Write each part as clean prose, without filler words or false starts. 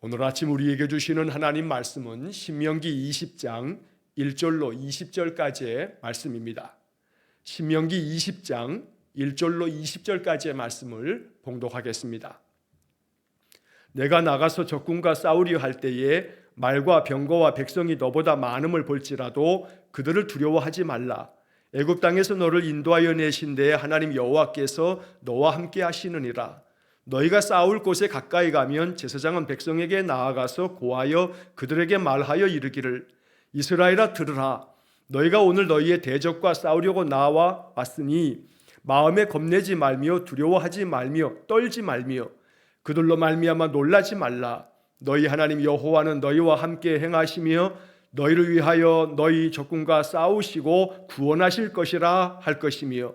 오늘 아침 우리에게 주시는 하나님 말씀은 신명기 20장 1절로 20절까지의 말씀입니다. 신명기 20장 1절로 20절까지의 말씀을 봉독하겠습니다. 내가 나가서 적군과 싸우려 할 때에 말과 병거와 백성이 너보다 많음을 볼지라도 그들을 두려워하지 말라. 애굽 땅에서 너를 인도하여 내신 데 하나님 여호와께서 너와 함께 하시느니라. 너희가 싸울 곳에 가까이 가면 제사장은 백성에게 나아가서 고하여 그들에게 말하여 이르기를 이스라엘아 들으라. 너희가 오늘 너희의 대적과 싸우려고 나와 왔으니 마음에 겁내지 말며 두려워하지 말며 떨지 말며 그들로 말미암아 놀라지 말라. 너희 하나님 여호와는 너희와 함께 행하시며 너희를 위하여 너희 적군과 싸우시고 구원하실 것이라 할 것이며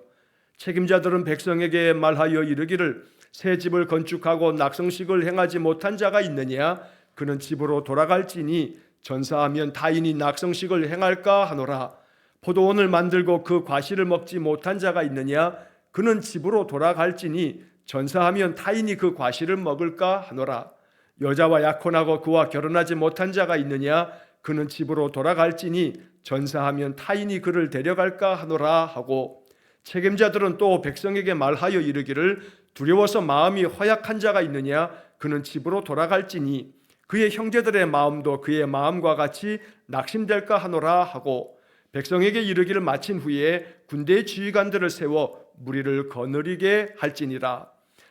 책임자들은 백성에게 말하여 이르기를 새 집을 건축하고 낙성식을 행하지 못한 자가 있느냐? 그는 집으로 돌아갈지니 전사하면 타인이 낙성식을 행할까 하노라. 포도원을 만들고 그 과실을 먹지 못한 자가 있느냐? 그는 집으로 돌아갈지니 전사하면 타인이 그 과실을 먹을까 하노라. 여자와 약혼하고 그와 결혼하지 못한 자가 있느냐? 그는 집으로 돌아갈지니 전사하면 타인이 그를 데려갈까 하노라 하고 책임자들은 또 백성에게 말하여 이르기를 두려워서 마음이 허약한 자가 있느냐? 그는 집으로 돌아갈지니 그의 형제들의 마음도 그의 마음과 같이 낙심될까 하노라 하고 백성에게 이르기를 마친 후에 군대의 지휘관들을 세워 무리를 거느리게 할지니라.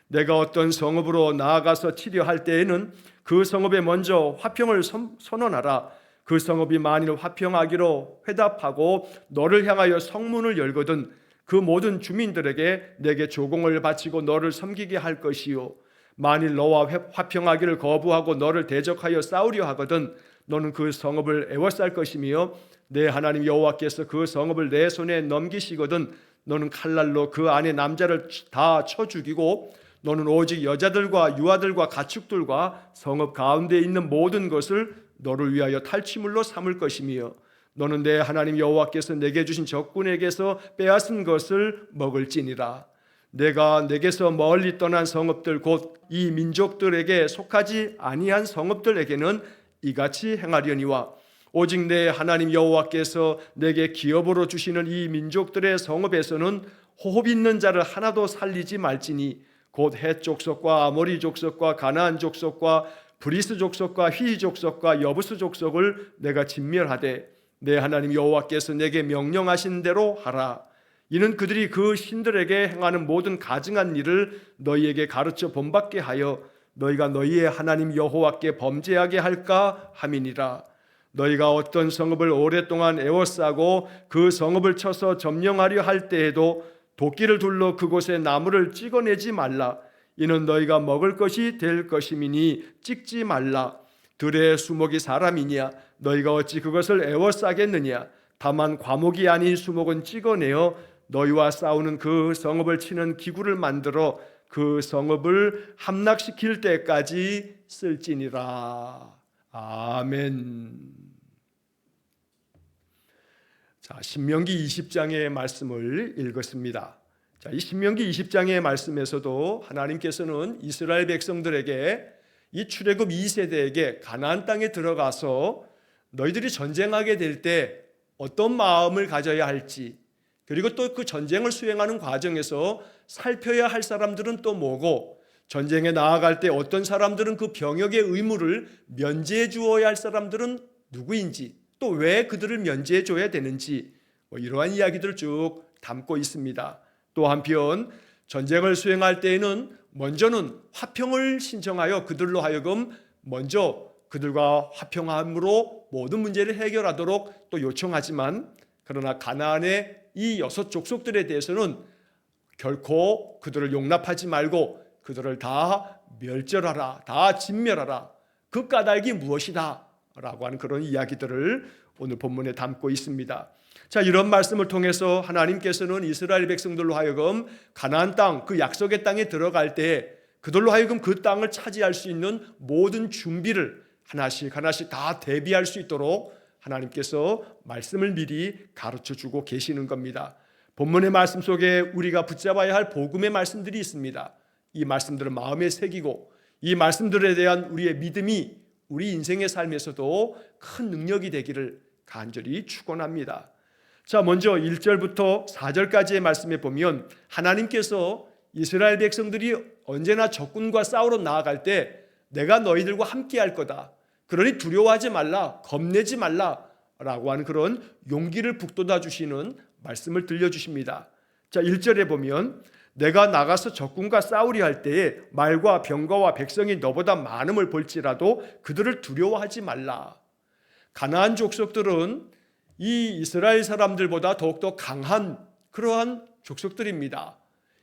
내가 어떤 성읍으로 나아가서 치려할 때에는 그 성읍에 먼저 화평을 선언하라. 그 성읍이 만일 화평하기로 회답하고 너를 향하여 성문을 열거든 그 모든 주민들에게 내게 조공을 바치고 너를 섬기게 할 것이요 만일 너와 화평하기를 거부하고 너를 대적하여 싸우려 하거든 너는 그 성읍을 애워쌀 것이며 내 하나님 여호와께서 그 성읍을 내 손에 넘기시거든 너는 칼날로 그 안에 남자를 다 쳐 죽이고 너는 오직 여자들과 유아들과 가축들과 성읍 가운데 있는 모든 것을 너를 위하여 탈취물로 삼을 것이며 너는 내 하나님 여호와께서 내게 주신 적군에게서 빼앗은 것을 먹을지니라. 내가 내게서 멀리 떠난 성읍들 곧 이 민족들에게 속하지 아니한 성읍들에게는 이같이 행하려니와 오직 내 하나님 여호와께서 내게 기업으로 주시는 이 민족들의 성읍에서는 호흡 있는 자를 하나도 살리지 말지니 곧 헷 족속과 아모리 족속과 가나안 족속과 브리스 족속과 휘 족속과 여부스 족속을 내가 진멸하되 내 하나님 여호와께서 내게 명령하신 대로 하라. 이는 그들이 그 신들에게 행하는 모든 가증한 일을 너희에게 가르쳐 본받게 하여 너희가 너희의 하나님 여호와께 범죄하게 할까 함이니라. 너희가 어떤 성읍을 오랫동안 애워싸고 그 성읍을 쳐서 점령하려 할 때에도 도끼를 둘러 그곳에 나무를 찍어내지 말라. 이는 너희가 먹을 것이 될 것임이니 찍지 말라. 들의 수목이 사람이냐? 너희가 어찌 그것을 애워싸겠느냐? 다만 과목이 아닌 수목은 찍어내어 너희와 싸우는 그 성읍을 치는 기구를 만들어 그 성읍을 함락시킬 때까지 쓸지니라. 아멘. 자, 신명기 20장의 말씀을 읽었습니다. 자, 이 신명기 20장의 말씀에서도 하나님께서는 이스라엘 백성들에게 이 출애굽 2세대에게 가나안 땅에 들어가서 너희들이 전쟁하게 될 때 어떤 마음을 가져야 할지 그리고 또 그 전쟁을 수행하는 과정에서 살펴야 할 사람들은 또 뭐고 전쟁에 나아갈 때 어떤 사람들은 그 병역의 의무를 면제해 주어야 할 사람들은 누구인지 또 왜 그들을 면제해 줘야 되는지 이러한 이야기들을 쭉 담고 있습니다. 또 한편 전쟁을 수행할 때에는 먼저는 화평을 신청하여 그들로 하여금 먼저 그들과 화평함으로 모든 문제를 해결하도록 또 요청하지만 그러나 가나안의 이 6 족속들에 대해서는 결코 그들을 용납하지 말고 그들을 다 멸절하라, 다 진멸하라. 그 까닭이 무엇이다 라고 하는 그런 이야기들을 오늘 본문에 담고 있습니다. 자, 이런 말씀을 통해서 하나님께서는 이스라엘 백성들로 하여금 가나안 땅, 그 약속의 땅에 들어갈 때 그들로 하여금 그 땅을 차지할 수 있는 모든 준비를 하나씩 하나씩 다 대비할 수 있도록 하나님께서 말씀을 미리 가르쳐주고 계시는 겁니다. 본문의 말씀 속에 우리가 붙잡아야 할 복음의 말씀들이 있습니다. 이 말씀들을 마음에 새기고 이 말씀들에 대한 우리의 믿음이 우리 인생의 삶에서도 큰 능력이 되기를 간절히 축원합니다. 자, 먼저 1절부터 4절까지의 말씀에 보면 하나님께서 이스라엘 백성들이 언제나 적군과 싸우러 나아갈 때 내가 너희들과 함께 할 거다. 그러니 두려워하지 말라, 겁내지 말라 라고 하는 그런 용기를 북돋아 주시는 말씀을 들려주십니다. 자, 1절에 보면 내가 나가서 적군과 싸우리 할 때에 말과 병거와 백성이 너보다 많음을 볼지라도 그들을 두려워하지 말라. 가나안 족속들은 이 이스라엘 사람들보다 더욱더 강한 그러한 족속들입니다.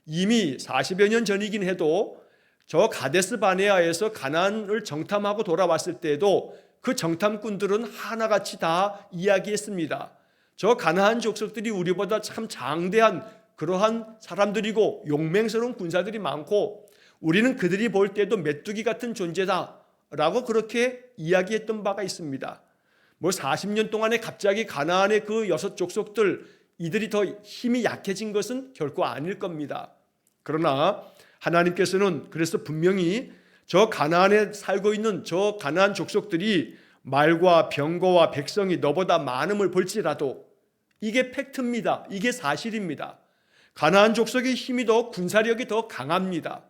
이미 40여 년 전이긴 해도 저 가데스 바네아에서 가나안을 정탐하고 돌아왔을 때에도 그 정탐꾼들은 하나같이 다 이야기했습니다. 저 가나안 족속들이 우리보다 참 장대한 그러한 사람들이고 용맹스러운 군사들이 많고 우리는 그들이 볼 때도 메뚜기 같은 존재다 라고 그렇게 이야기했던 바가 있습니다. 40년 동안에 갑자기 가나안의 그 6족속들 이들이 더 힘이 약해진 것은 결코 아닐 겁니다. 그러나 하나님께서는 그래서 분명히 저 가나안에 살고 있는 저 가나안 족속들이 말과 병거와 백성이 너보다 많음을 볼지라도 이게 팩트입니다. 이게 사실입니다. 가나안 족속의 힘이 더 군사력이 더 강합니다.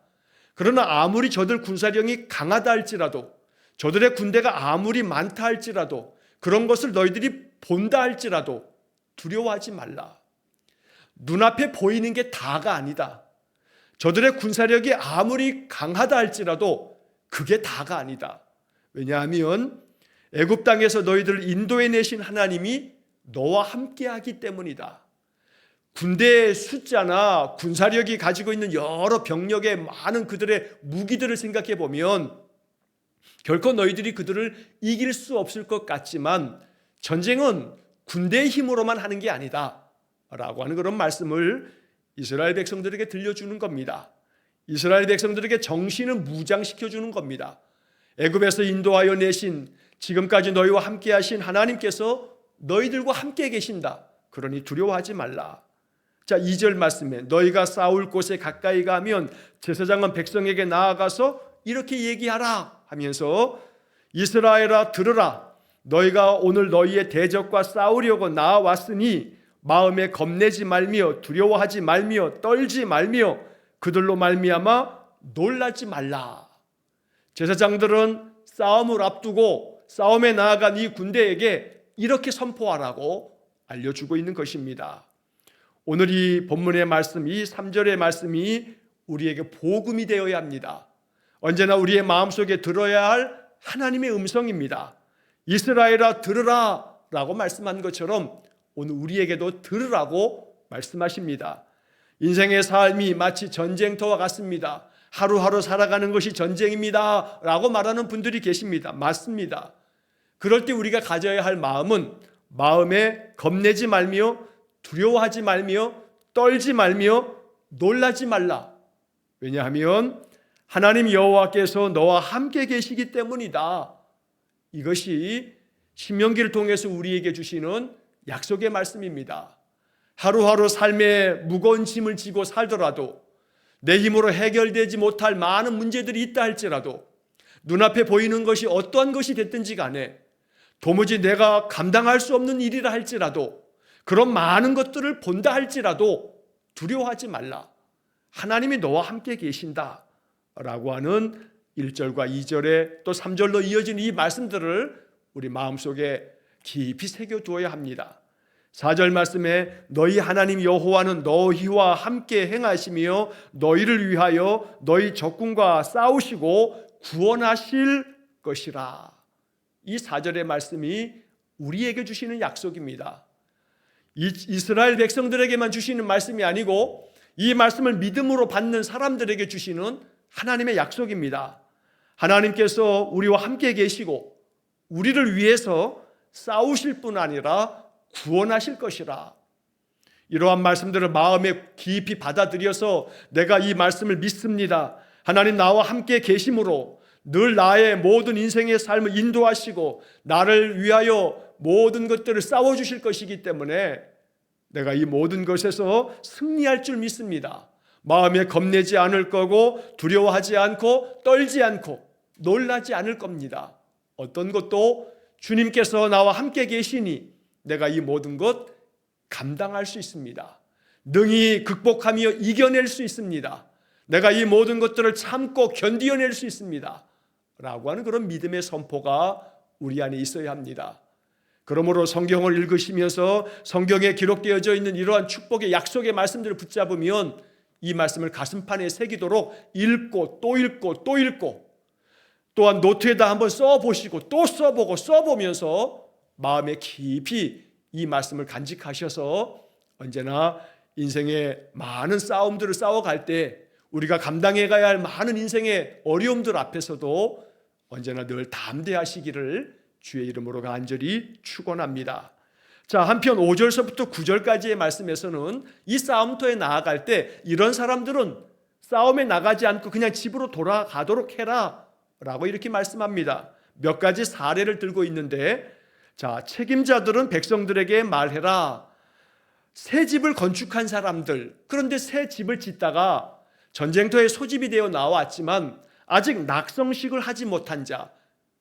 그러나 아무리 저들 군사력이 강하다 할지라도 저들의 군대가 아무리 많다 할지라도 그런 것을 너희들이 본다 할지라도 두려워하지 말라. 눈앞에 보이는 게 다가 아니다. 저들의 군사력이 아무리 강하다 할지라도 그게 다가 아니다. 왜냐하면 애굽 땅에서 너희들을 인도해 내신 하나님이 너와 함께하기 때문이다. 군대의 숫자나 군사력이 가지고 있는 여러 병력의 많은 그들의 무기들을 생각해 보면 결코 너희들이 그들을 이길 수 없을 것 같지만 전쟁은 군대의 힘으로만 하는 게 아니다 라고 하는 그런 말씀을 이스라엘 백성들에게 들려주는 겁니다. 이스라엘 백성들에게 정신을 무장시켜주는 겁니다. 애굽에서 인도하여 내신 지금까지 너희와 함께 하신 하나님께서 너희들과 함께 계신다. 그러니 두려워하지 말라. 자, 2절 말씀에 너희가 싸울 곳에 가까이 가면 제사장은 백성에게 나아가서 이렇게 얘기하라 하면서 이스라엘아 들으라. 너희가 오늘 너희의 대적과 싸우려고 나왔으니 마음에 겁내지 말며 두려워하지 말며 떨지 말며 그들로 말미암아 놀라지 말라. 제사장들은 싸움을 앞두고 싸움에 나아간 이 군대에게 이렇게 선포하라고 알려주고 있는 것입니다. 오늘 이 본문의 말씀, 이 3절의 말씀이 우리에게 복음이 되어야 합니다. 언제나 우리의 마음속에 들어야 할 하나님의 음성입니다. 이스라엘아 들으라 라고 말씀한 것처럼 오늘 우리에게도 들으라고 말씀하십니다. 인생의 삶이 마치 전쟁터와 같습니다. 하루하루 살아가는 것이 전쟁입니다 라고 말하는 분들이 계십니다. 맞습니다. 그럴 때 우리가 가져야 할 마음은 마음에 겁내지 말며 두려워하지 말며 떨지 말며 놀라지 말라. 왜냐하면 하나님 여호와께서 너와 함께 계시기 때문이다. 이것이 신명기를 통해서 우리에게 주시는 약속의 말씀입니다. 하루하루 삶의 무거운 짐을 지고 살더라도 내 힘으로 해결되지 못할 많은 문제들이 있다 할지라도 눈앞에 보이는 것이 어떠한 것이 됐든지 간에 도무지 내가 감당할 수 없는 일이라 할지라도 그런 많은 것들을 본다 할지라도 두려워하지 말라. 하나님이 너와 함께 계신다 라고 하는 1절과 2절에 또 3절로 이어진 이 말씀들을 우리 마음속에 깊이 새겨두어야 합니다. 4절 말씀에 너희 하나님 여호와는 너희와 함께 행하시며 너희를 위하여 너희 적군과 싸우시고 구원하실 것이라. 이 4절의 말씀이 우리에게 주시는 약속입니다. 이스라엘 백성들에게만 주시는 말씀이 아니고 이 말씀을 믿음으로 받는 사람들에게 주시는 하나님의 약속입니다. 하나님께서 우리와 함께 계시고 우리를 위해서 싸우실 뿐 아니라 구원하실 것이라. 이러한 말씀들을 마음에 깊이 받아들여서 내가 이 말씀을 믿습니다. 하나님 나와 함께 계심으로 늘 나의 모든 인생의 삶을 인도하시고 나를 위하여 모든 것들을 싸워주실 것이기 때문에 내가 이 모든 것에서 승리할 줄 믿습니다. 마음에 겁내지 않을 거고 두려워하지 않고 떨지 않고 놀라지 않을 겁니다. 어떤 것도 주님께서 나와 함께 계시니 내가 이 모든 것 감당할 수 있습니다. 능히 극복하며 이겨낼 수 있습니다. 내가 이 모든 것들을 참고 견디어낼 수 있습니다. 라고 하는 그런 믿음의 선포가 우리 안에 있어야 합니다. 그러므로 성경을 읽으시면서 성경에 기록되어져 있는 이러한 축복의 약속의 말씀들을 붙잡으면 이 말씀을 가슴판에 새기도록 읽고 또 읽고 또 읽고, 또한 노트에다 한번 써보시고 또 써보고 써보면서 마음에 깊이 이 말씀을 간직하셔서 언제나 인생의 많은 싸움들을 싸워갈 때 우리가 감당해 가야 할 많은 인생의 어려움들 앞에서도 언제나 늘 담대하시기를 주의 이름으로 간절히 축원합니다. 자, 한편 5절서부터 9절까지의 말씀에서는 이 싸움터에 나아갈 때 이런 사람들은 싸움에 나가지 않고 그냥 집으로 돌아가도록 해라 라고 이렇게 말씀합니다. 몇 가지 사례를 들고 있는데, 자, 책임자들은 백성들에게 말해라. 새 집을 건축한 사람들, 그런데 새 집을 짓다가 전쟁터에 소집이 되어 나왔지만 아직 낙성식을 하지 못한 자,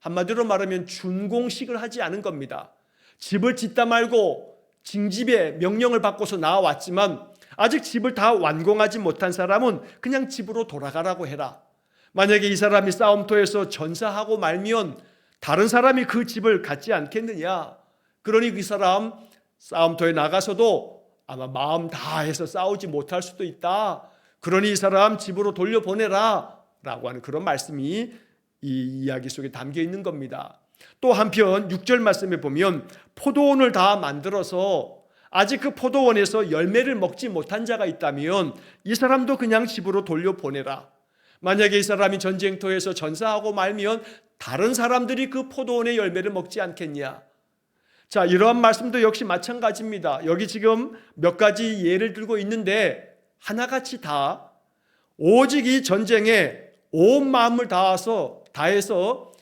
한마디로 말하면 준공식을 하지 않은 겁니다. 집을 짓다 말고 징집의 명령을 받고서 나왔지만 아직 집을 다 완공하지 못한 사람은 그냥 집으로 돌아가라고 해라. 만약에 이 사람이 싸움터에서 전사하고 말면 다른 사람이 그 집을 갖지 않겠느냐. 그러니 그 사람 싸움터에 나가서도 아마 마음 다해서 싸우지 못할 수도 있다. 그러니 이 사람 집으로 돌려보내라 라고 하는 그런 말씀이 이 이야기 속에 담겨 있는 겁니다. 또 한편 6절 말씀에 보면 포도원을 다 만들어서 아직 그 포도원에서 열매를 먹지 못한 자가 있다면 이 사람도 그냥 집으로 돌려보내라. 만약에 이 사람이 전쟁터에서 전사하고 말면 다른 사람들이 그 포도원의 열매를 먹지 않겠냐. 자, 이러한 말씀도 역시 마찬가지입니다. 여기 지금 몇 가지 예를 들고 있는데 하나같이 다 오직 이 전쟁에 온 마음을 다해서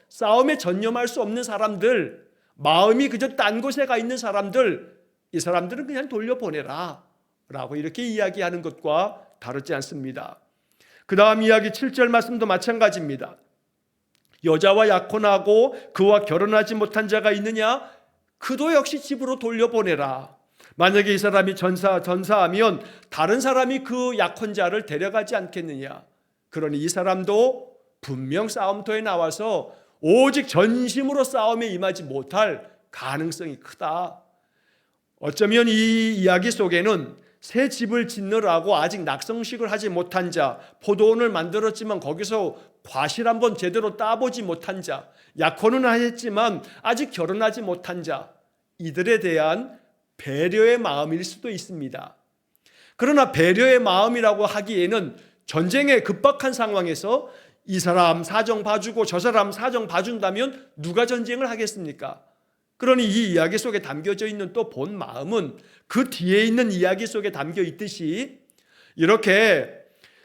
싸움에 전념할 수 없는 사람들, 마음이 그저 딴 곳에 가 있는 사람들, 이 사람들은 그냥 돌려보내라 라고 이렇게 이야기하는 것과 다르지 않습니다. 그 다음 이야기 7절 말씀도 마찬가지입니다. 여자와 약혼하고 그와 결혼하지 못한 자가 있느냐? 그도 역시 집으로 돌려보내라. 만약에 이 사람이 전사하면 다른 사람이 그 약혼자를 데려가지 않겠느냐? 그러니 이 사람도 분명 싸움터에 나와서 오직 전심으로 싸움에 임하지 못할 가능성이 크다. 어쩌면 이 이야기 속에는 새 집을 짓느라고 아직 낙성식을 하지 못한 자, 포도원을 만들었지만 거기서 과실 한번 제대로 따보지 못한 자, 약혼은 하였지만 아직 결혼하지 못한 자, 이들에 대한 배려의 마음일 수도 있습니다. 그러나 배려의 마음이라고 하기에는 전쟁의 급박한 상황에서 이 사람 사정 봐주고 저 사람 사정 봐준다면 누가 전쟁을 하겠습니까? 그러니 이 이야기 속에 담겨져 있는 또 본 마음은 그 뒤에 있는 이야기 속에 담겨 있듯이 이렇게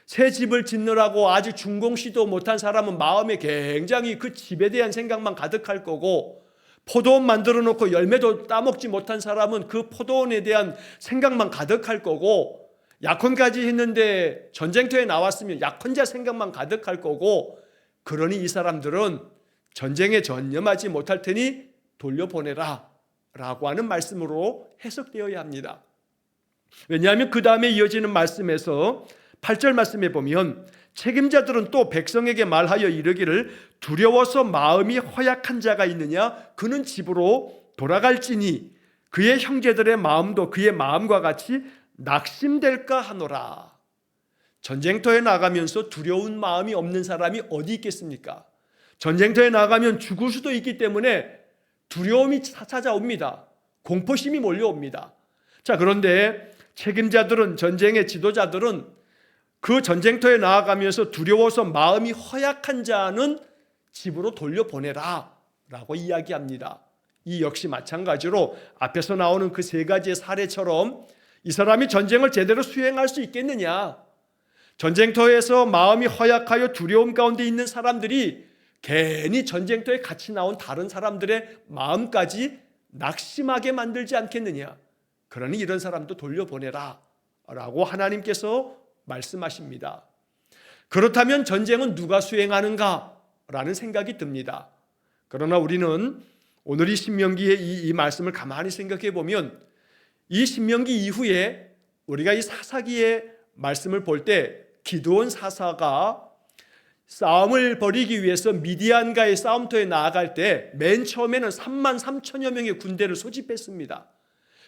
새 집을 짓느라고 아직 준공시도 못한 사람은 마음에 굉장히 그 집에 대한 생각만 가득할 거고, 포도원 만들어 놓고 열매도 따먹지 못한 사람은 그 포도원에 대한 생각만 가득할 거고, 약혼까지 했는데 전쟁터에 나왔으면 약혼자 생각만 가득할 거고, 그러니 이 사람들은 전쟁에 전념하지 못할 테니 돌려보내라 라고 하는 말씀으로 해석되어야 합니다. 왜냐하면 그 다음에 이어지는 말씀에서 8절 말씀에 보면 책임자들은 또 백성에게 말하여 이르기를 두려워서 마음이 허약한 자가 있느냐? 그는 집으로 돌아갈지니 그의 형제들의 마음도 그의 마음과 같이 낙심될까 하노라. 전쟁터에 나가면서 두려운 마음이 없는 사람이 어디 있겠습니까? 전쟁터에 나가면 죽을 수도 있기 때문에 두려움이 찾아옵니다. 공포심이 몰려옵니다. 자, 그런데 책임자들은, 전쟁의 지도자들은 그 전쟁터에 나아가면서 두려워서 마음이 허약한 자는 집으로 돌려보내라 라고 이야기합니다. 이 역시 마찬가지로 앞에서 나오는 그 세 가지의 사례처럼 이 사람이 전쟁을 제대로 수행할 수 있겠느냐? 전쟁터에서 마음이 허약하여 두려움 가운데 있는 사람들이 괜히 전쟁터에 같이 나온 다른 사람들의 마음까지 낙심하게 만들지 않겠느냐? 그러니 이런 사람도 돌려보내라 라고 하나님께서 말씀하십니다. 그렇다면 전쟁은 누가 수행하는가? 라는 생각이 듭니다. 그러나 우리는 오늘 이 신명기의 이 말씀을 가만히 생각해 보면 이 신명기 이후에 우리가 이 사사기의 말씀을 볼 때 기드온 사사가 싸움을 벌이기 위해서 미디안과의 싸움터에 나아갈 때 맨 처음에는 3만 3천여 명의 군대를 소집했습니다.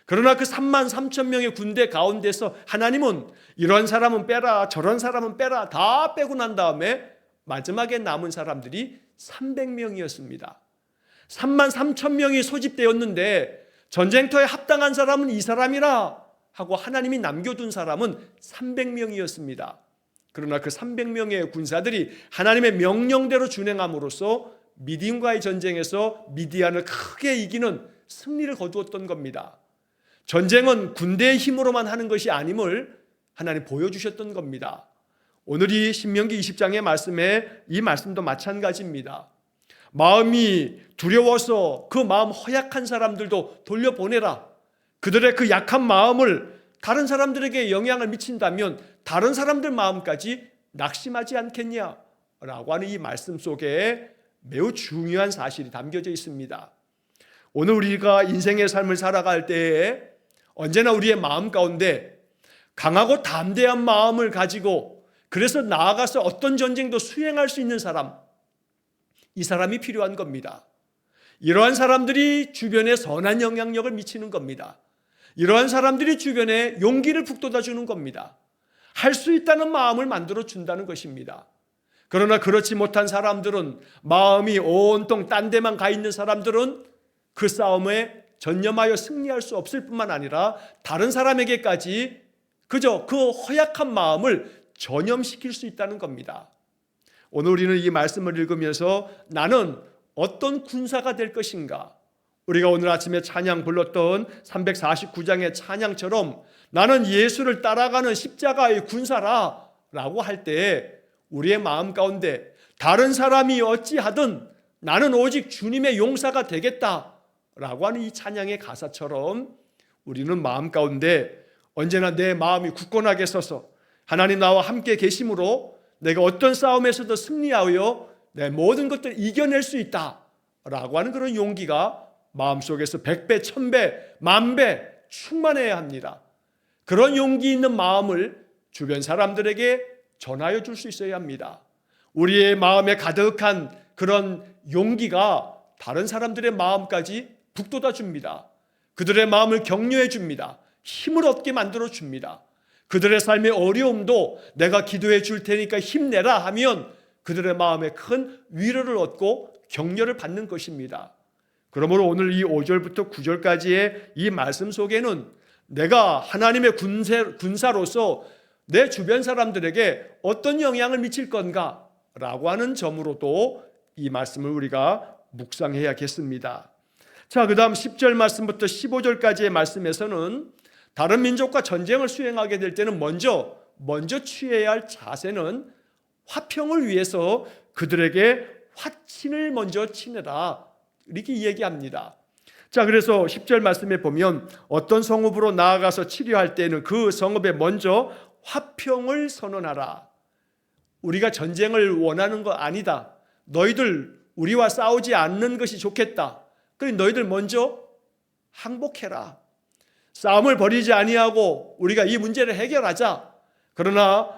그러나 그 3만 3천 명의 군대 가운데서 하나님은 이런 사람은 빼라, 저런 사람은 빼라 다 빼고 난 다음에 마지막에 남은 사람들이 300명이었습니다. 3만 3천 명이 소집되었는데 전쟁터에 합당한 사람은 이 사람이라 하고 하나님이 남겨둔 사람은 300명이었습니다. 그러나 그 300명의 군사들이 하나님의 명령대로 준행함으로써 미디안과의 전쟁에서 미디안을 크게 이기는 승리를 거두었던 겁니다. 전쟁은 군대의 힘으로만 하는 것이 아님을 하나님 보여주셨던 겁니다. 오늘 이 신명기 20장의 말씀에 이 말씀도 마찬가지입니다. 마음이 두려워서 그 마음 허약한 사람들도 돌려보내라. 그들의 그 약한 마음을 다른 사람들에게 영향을 미친다면 다른 사람들 마음까지 낙심하지 않겠냐라고 하는 이 말씀 속에 매우 중요한 사실이 담겨져 있습니다. 오늘 우리가 인생의 삶을 살아갈 때에 언제나 우리의 마음 가운데 강하고 담대한 마음을 가지고 그래서 나아가서 어떤 전쟁도 수행할 수 있는 사람, 이 사람이 필요한 겁니다. 이러한 사람들이 주변에 선한 영향력을 미치는 겁니다. 이러한 사람들이 주변에 용기를 북돋아 주는 겁니다. 할 수 있다는 마음을 만들어 준다는 것입니다. 그러나 그렇지 못한 사람들은, 마음이 온통 딴 데만 가 있는 사람들은 그 싸움에 전념하여 승리할 수 없을 뿐만 아니라 다른 사람에게까지 그저 그 허약한 마음을 전염시킬 수 있다는 겁니다. 오늘 우리는 이 말씀을 읽으면서 나는 어떤 군사가 될 것인가? 우리가 오늘 아침에 찬양 불렀던 349장의 찬양처럼 나는 예수를 따라가는 십자가의 군사라 라고 할 때 우리의 마음 가운데 다른 사람이 어찌하든 나는 오직 주님의 용사가 되겠다 라고 하는 이 찬양의 가사처럼 우리는 마음 가운데 언제나 내 마음이 굳건하게 서서 하나님 나와 함께 계심으로 내가 어떤 싸움에서도 승리하여 내 모든 것들을 이겨낼 수 있다 라고 하는 그런 용기가 마음속에서 100배, 1000배, 10,000배 충만해야 합니다. 그런 용기 있는 마음을 주변 사람들에게 전하여 줄 수 있어야 합니다. 우리의 마음에 가득한 그런 용기가 다른 사람들의 마음까지 북돋아 줍니다. 그들의 마음을 격려해 줍니다. 힘을 얻게 만들어 줍니다. 그들의 삶의 어려움도 내가 기도해 줄 테니까 힘내라 하면 그들의 마음에 큰 위로를 얻고 격려를 받는 것입니다. 그러므로 오늘 이 5절부터 9절까지의 이 말씀 속에는 내가 하나님의 군사로서 내 주변 사람들에게 어떤 영향을 미칠 건가 라고 하는 점으로도 이 말씀을 우리가 묵상해야겠습니다. 자, 그 다음 10절 말씀부터 15절까지의 말씀에서는 다른 민족과 전쟁을 수행하게 될 때는 먼저 취해야 할 자세는 화평을 위해서 그들에게 화친을 먼저 치내라 이렇게 얘기합니다. 자, 그래서 10절 말씀에 보면 어떤 성읍으로 나아가서 치료할 때는 그 성읍에 먼저 화평을 선언하라. 우리가 전쟁을 원하는 거 아니다. 너희들 우리와 싸우지 않는 것이 좋겠다. 그러니 너희들 먼저 항복해라. 싸움을 벌이지 아니하고 우리가 이 문제를 해결하자. 그러나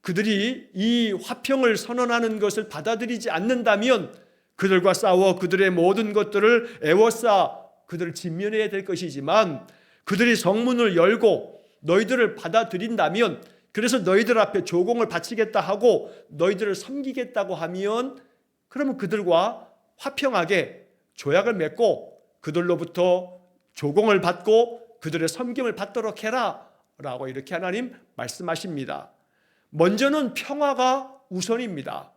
그들이 이 화평을 선언하는 것을 받아들이지 않는다면 그들과 싸워 그들의 모든 것들을 애워싸 그들을 진멸해야 될 것이지만 그들이 성문을 열고 너희들을 받아들인다면, 그래서 너희들 앞에 조공을 바치겠다 하고 너희들을 섬기겠다고 하면 그러면 그들과 화평하게 조약을 맺고 그들로부터 조공을 받고 그들의 섬김을 받도록 해라 라고 이렇게 하나님 말씀하십니다. 먼저는 평화가 우선입니다.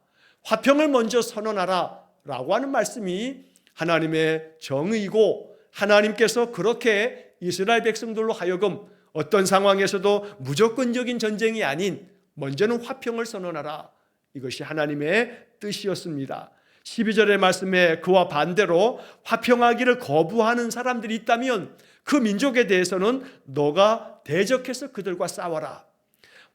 화평을 먼저 선언하라 라고 하는 말씀이 하나님의 정의이고 하나님께서 그렇게 이스라엘 백성들로 하여금 어떤 상황에서도 무조건적인 전쟁이 아닌 먼저는 화평을 선언하라, 이것이 하나님의 뜻이었습니다. 12절의 말씀에 그와 반대로 화평하기를 거부하는 사람들이 있다면 그 민족에 대해서는 너가 대적해서 그들과 싸워라.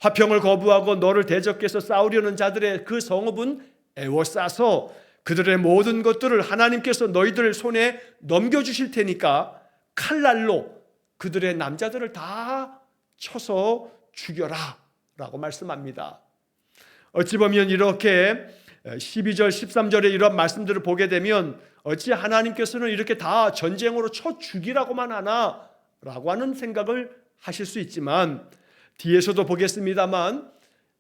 화평을 거부하고 너를 대적해서 싸우려는 자들의 그 성읍은 애워싸서 그들의 모든 것들을 하나님께서 너희들 손에 넘겨주실 테니까 칼날로 그들의 남자들을 다 쳐서 죽여라 라고 말씀합니다. 어찌 보면 이렇게 12절 13절에 이런 말씀들을 보게 되면 어찌 하나님께서는 이렇게 다 전쟁으로 쳐 죽이라고만 하나 라고 하는 생각을 하실 수 있지만, 뒤에서도 보겠습니다만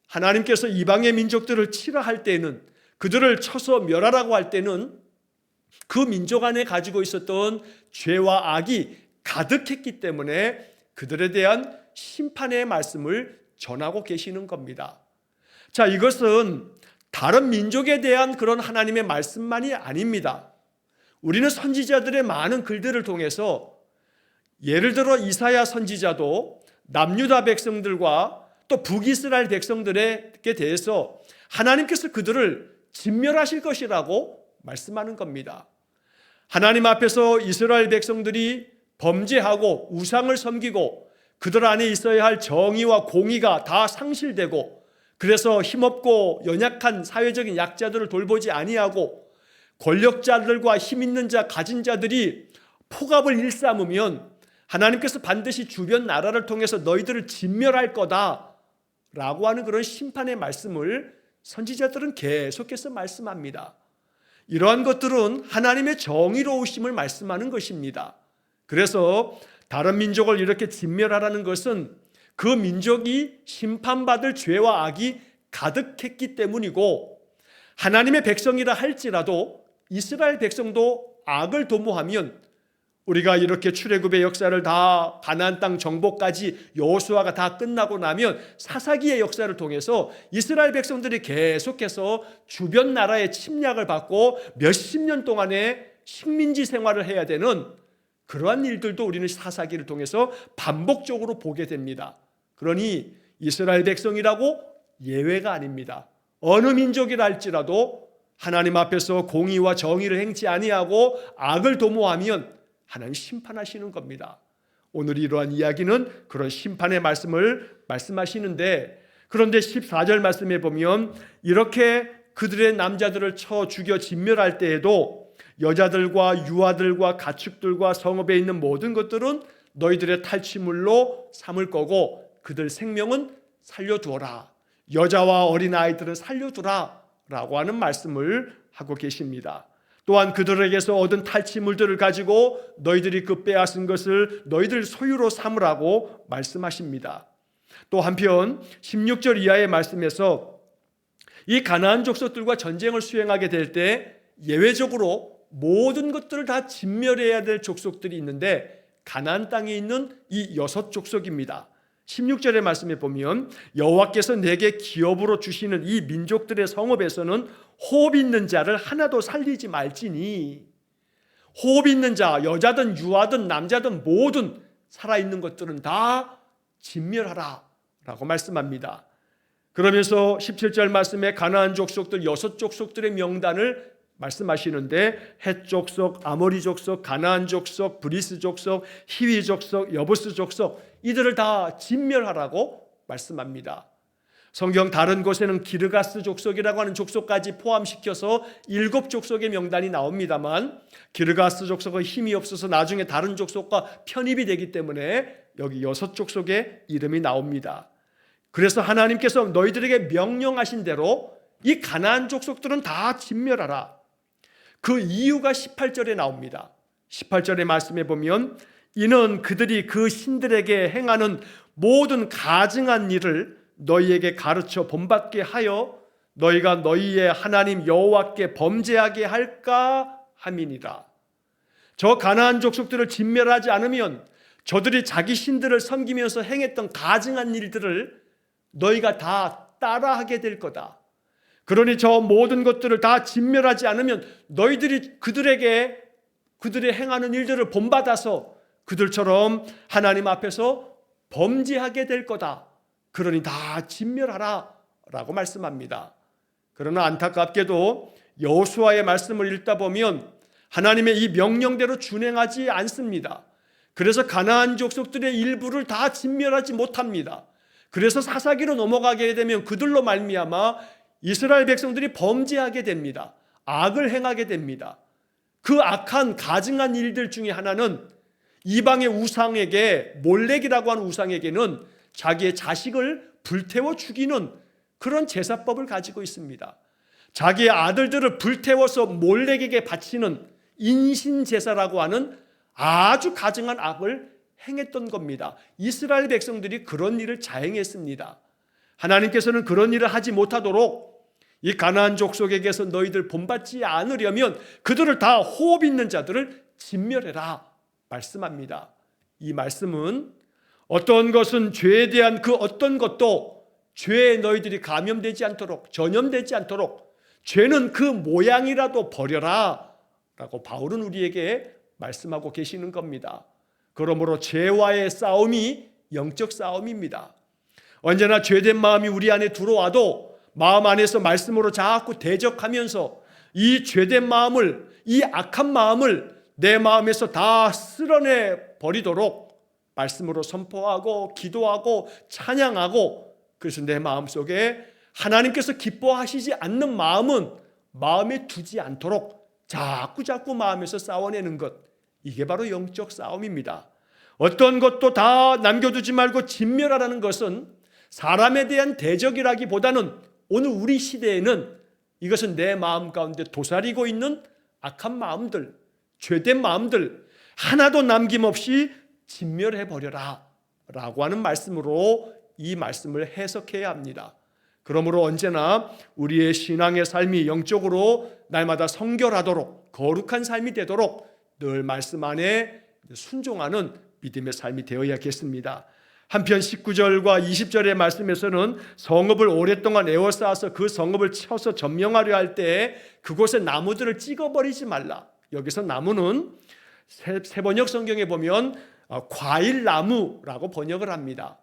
하나님께서 이방의 민족들을 치라 할 때는, 그들을 쳐서 멸하라고 할 때는 그 민족 안에 가지고 있었던 죄와 악이 가득했기 때문에 그들에 대한 심판의 말씀을 전하고 계시는 겁니다. 자, 이것은 다른 민족에 대한 그런 하나님의 말씀만이 아닙니다. 우리는 선지자들의 많은 글들을 통해서, 예를 들어 이사야 선지자도 남유다 백성들과 또 북이스라엘 백성들에게 대해서 하나님께서 그들을 진멸하실 것이라고 말씀하는 겁니다. 하나님 앞에서 이스라엘 백성들이 범죄하고 우상을 섬기고 그들 안에 있어야 할 정의와 공의가 다 상실되고, 그래서 힘없고 연약한 사회적인 약자들을 돌보지 아니하고 권력자들과 힘 있는 자, 가진 자들이 폭압을 일삼으면 하나님께서 반드시 주변 나라를 통해서 너희들을 진멸할 거다 라고 하는 그런 심판의 말씀을 선지자들은 계속해서 말씀합니다. 이러한 것들은 하나님의 정의로우심을 말씀하는 것입니다. 그래서 다른 민족을 이렇게 진멸하라는 것은 그 민족이 심판받을 죄와 악이 가득했기 때문이고, 하나님의 백성이라 할지라도 이스라엘 백성도 악을 도모하면, 우리가 이렇게 출애굽의 역사를 다 가나안 땅 정복까지 여호수아가 다 끝나고 나면 사사기의 역사를 통해서 이스라엘 백성들이 계속해서 주변 나라의 침략을 받고 몇십 년 동안의 식민지 생활을 해야 되는 그러한 일들도 우리는 사사기를 통해서 반복적으로 보게 됩니다. 그러니 이스라엘 백성이라고 예외가 아닙니다. 어느 민족이라 할지라도 하나님 앞에서 공의와 정의를 행치 아니하고 악을 도모하면 하나님 심판하시는 겁니다. 오늘 이러한 이야기는 그런 심판의 말씀을 말씀하시는데, 그런데 14절 말씀에 보면 이렇게 그들의 남자들을 쳐 죽여 진멸할 때에도 여자들과 유아들과 가축들과 성읍에 있는 모든 것들은 너희들의 탈취물로 삼을 거고 그들 생명은 살려두어라, 여자와 어린아이들은 살려두라 라고 하는 말씀을 하고 계십니다. 또한 그들에게서 얻은 탈취물들을 가지고 너희들이 그 빼앗은 것을 너희들 소유로 삼으라고 말씀하십니다. 또 한편 16절 이하의 말씀에서 이 가나안 족속들과 전쟁을 수행하게 될 때 예외적으로 모든 것들을 다 진멸해야 될 족속들이 있는데, 가나안 땅에 있는 이 6족속입니다. 16절의 말씀에 보면 여호와께서 내게 기업으로 주시는 이 민족들의 성읍에서는 호흡 있는 자를 하나도 살리지 말지니, 호흡 있는 자, 여자든 유아든 남자든 모든 살아있는 것들은 다 진멸하라 라고 말씀합니다. 그러면서 17절 말씀에 가나안 족속들 6족속들의 명단을 말씀하시는데, 헷 족속, 아모리 족속, 가나안 족속, 브리스 족속, 히위 족속, 여부스 족속, 이들을 다 진멸하라고 말씀합니다. 성경 다른 곳에는 기르가스 족속이라고 하는 족속까지 포함시켜서 7족속의 명단이 나옵니다만, 기르가스 족속은 힘이 없어서 나중에 다른 족속과 편입이 되기 때문에 여기 6족속의 이름이 나옵니다. 그래서 하나님께서 너희들에게 명령하신 대로 이 가나안 족속들은 다 진멸하라. 그 이유가 18절에 나옵니다. 18절의 말씀에 보면 이는 그들이 그 신들에게 행하는 모든 가증한 일을 너희에게 가르쳐 본받게 하여 너희가 너희의 하나님 여호와께 범죄하게 할까 함이니라. 저 가나안 족속들을 진멸하지 않으면 저들이 자기 신들을 섬기면서 행했던 가증한 일들을 너희가 다 따라하게 될 거다. 그러니 저 모든 것들을 다 진멸하지 않으면 너희들이 그들에게 그들의 행하는 일들을 본받아서 그들처럼 하나님 앞에서 범죄하게 될 거다. 그러니 다 진멸하라 라고 말씀합니다. 그러나 안타깝게도 여호수아의 말씀을 읽다 보면 하나님의 이 명령대로 준행하지 않습니다. 그래서 가나안 족속들의 일부를 다 진멸하지 못합니다. 그래서 사사기로 넘어가게 되면 그들로 말미암아 이스라엘 백성들이 범죄하게 됩니다. 악을 행하게 됩니다. 그 악한 가증한 일들 중에 하나는 이방의 우상에게, 몰렉이라고 하는 우상에게는 자기의 자식을 불태워 죽이는 그런 제사법을 가지고 있습니다. 자기의 아들들을 불태워서 몰렉에게 바치는 인신제사라고 하는 아주 가증한 악을 행했던 겁니다. 이스라엘 백성들이 그런 일을 자행했습니다. 하나님께서는 그런 일을 하지 못하도록 이 가나안 족속에게서 너희들 본받지 않으려면 그들을 다 호흡 있는 자들을 진멸해라 말씀합니다. 이 말씀은 어떤 것은 죄에 대한 그 어떤 것도 죄에 너희들이 감염되지 않도록, 전염되지 않도록 죄는 그 모양이라도 버려라 라고 바울은 우리에게 말씀하고 계시는 겁니다. 그러므로 죄와의 싸움이 영적 싸움입니다. 언제나 죄된 마음이 우리 안에 들어와도 마음 안에서 말씀으로 자꾸 대적하면서 이 죄된 마음을, 이 악한 마음을 내 마음에서 다 쓸어내 버리도록 말씀으로 선포하고 기도하고 찬양하고, 그래서 내 마음속에 하나님께서 기뻐하시지 않는 마음은 마음에 두지 않도록 자꾸 마음에서 싸워내는 것, 이게 바로 영적 싸움입니다. 어떤 것도 다 남겨두지 말고 진멸하라는 것은 사람에 대한 대적이라기보다는 오늘 우리 시대에는 이것은 내 마음 가운데 도사리고 있는 악한 마음들, 죄된 마음들 하나도 남김없이 진멸해버려라 라고 하는 말씀으로 이 말씀을 해석해야 합니다. 그러므로 언제나 우리의 신앙의 삶이 영적으로 날마다 성결하도록 거룩한 삶이 되도록 늘 말씀 안에 순종하는 믿음의 삶이 되어야겠습니다. 한편 19절과 20절의 말씀에서는 성읍을 오랫동안 에워싸서 그 성읍을 쳐서 점령하려 할 때 그곳에 나무들을 찍어버리지 말라. 여기서 나무는 세번역 성경에 보면 과일나무라고 번역을 합니다.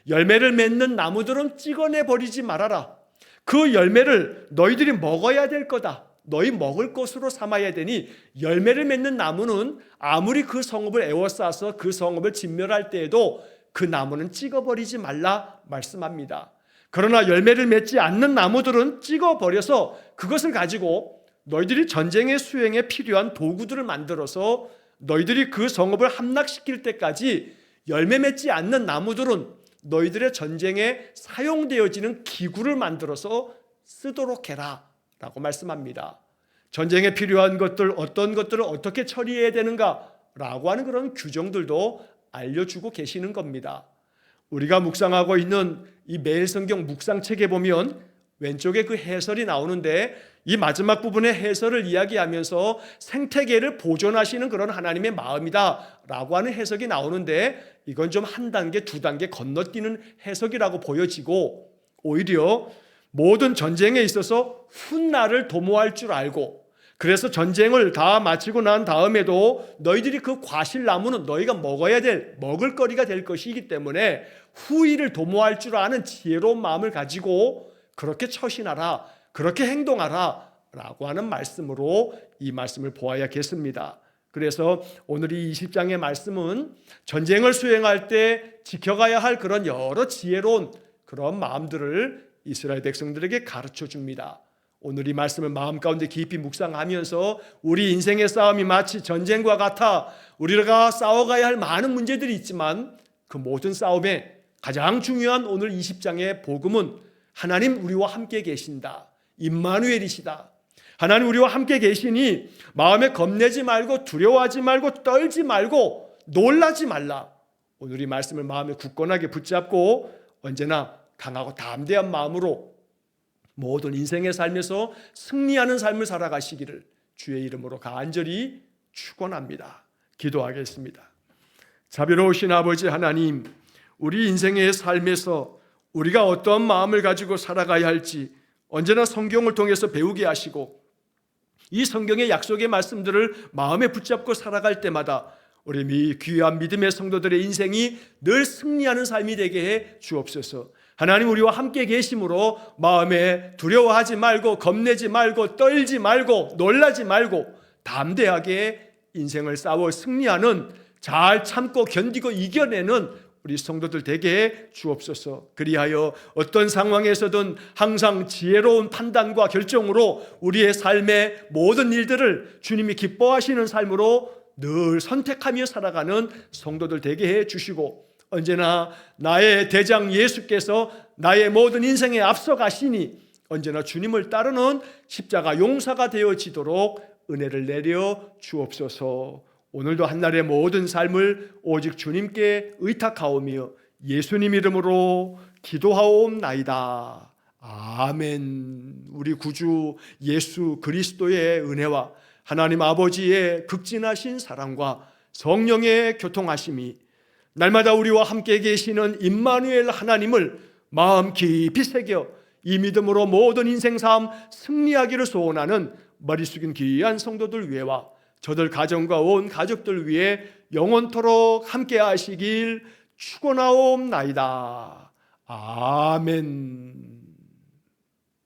열매를 맺는 나무들은 찍어내 버리지 말아라. 그 열매를 너희들이 먹어야 될 거다. 너희 먹을 것으로 삼아야 되니 열매를 맺는 나무는 아무리 그 성읍을 에워싸서 그 성읍을 진멸할 때에도 그 나무는 찍어버리지 말라 말씀합니다. 그러나 열매를 맺지 않는 나무들은 찍어버려서 그것을 가지고 너희들이 전쟁의 수행에 필요한 도구들을 만들어서 너희들이 그 성읍을 함락시킬 때까지 열매 맺지 않는 나무들은 너희들의 전쟁에 사용되어지는 기구를 만들어서 쓰도록 해라 라고 말씀합니다. 전쟁에 필요한 것들, 어떤 것들을 어떻게 처리해야 되는가 라고 하는 그런 규정들도 알려주고 계시는 겁니다. 우리가 묵상하고 있는 이 매일 성경 묵상책에 보면 왼쪽에 그 해설이 나오는데 이 마지막 부분의 해설을 이야기하면서 생태계를 보존하시는 그런 하나님의 마음이다 라고 하는 해석이 나오는데 이건 좀 한 단계, 두 단계 건너뛰는 해석이라고 보여지고, 오히려 모든 전쟁에 있어서 훗날을 도모할 줄 알고, 그래서 전쟁을 다 마치고 난 다음에도 너희들이 그 과실나무는 너희가 먹어야 될 먹을거리가 될 것이기 때문에 후일을 도모할 줄 아는 지혜로운 마음을 가지고 그렇게 처신하라, 그렇게 행동하라 라고 하는 말씀으로 이 말씀을 보아야겠습니다. 그래서 오늘 이 20장의 말씀은 전쟁을 수행할 때 지켜가야 할 그런 여러 지혜로운 그런 마음들을 이스라엘 백성들에게 가르쳐 줍니다. 오늘 이 말씀을 마음 가운데 깊이 묵상하면서 우리 인생의 싸움이 마치 전쟁과 같아 우리가 싸워가야 할 많은 문제들이 있지만 그 모든 싸움에 가장 중요한 오늘 20장의 복음은 하나님 우리와 함께 계신다, 임마누엘이시다. 하나님 우리와 함께 계시니 마음에 겁내지 말고 두려워하지 말고 떨지 말고 놀라지 말라. 오늘 이 말씀을 마음에 굳건하게 붙잡고 언제나 강하고 담대한 마음으로 모든 인생의 삶에서 승리하는 삶을 살아가시기를 주의 이름으로 간절히 축원합니다. 기도하겠습니다. 자비로우신 아버지 하나님, 우리 인생의 삶에서 우리가 어떤 마음을 가지고 살아가야 할지 언제나 성경을 통해서 배우게 하시고 이 성경의 약속의 말씀들을 마음에 붙잡고 살아갈 때마다 우리 귀한 믿음의 성도들의 인생이 늘 승리하는 삶이 되게 해 주옵소서. 하나님 우리와 함께 계심으로 마음에 두려워하지 말고 겁내지 말고 떨지 말고 놀라지 말고 담대하게 인생을 싸워 승리하는, 잘 참고 견디고 이겨내는 우리 성도들 되게 해 주옵소서. 그리하여 어떤 상황에서든 항상 지혜로운 판단과 결정으로 우리의 삶의 모든 일들을 주님이 기뻐하시는 삶으로 늘 선택하며 살아가는 성도들 되게 해 주시고, 언제나 나의 대장 예수께서 나의 모든 인생에 앞서 가시니 언제나 주님을 따르는 십자가 용사가 되어지도록 은혜를 내려 주옵소서. 오늘도 한날의 모든 삶을 오직 주님께 의탁하오며 예수님 이름으로 기도하옵나이다. 아멘. 우리 구주 예수 그리스도의 은혜와 하나님 아버지의 극진하신 사랑과 성령의 교통하심이 날마다 우리와 함께 계시는 임마누엘 하나님을 마음 깊이 새겨 이 믿음으로 모든 인생 삶 승리하기를 소원하는 머리 숙인 귀한 성도들 위해와 저들 가정과 온 가족들 위해 영원토록 함께 하시길 축원하옵나이다. 아멘.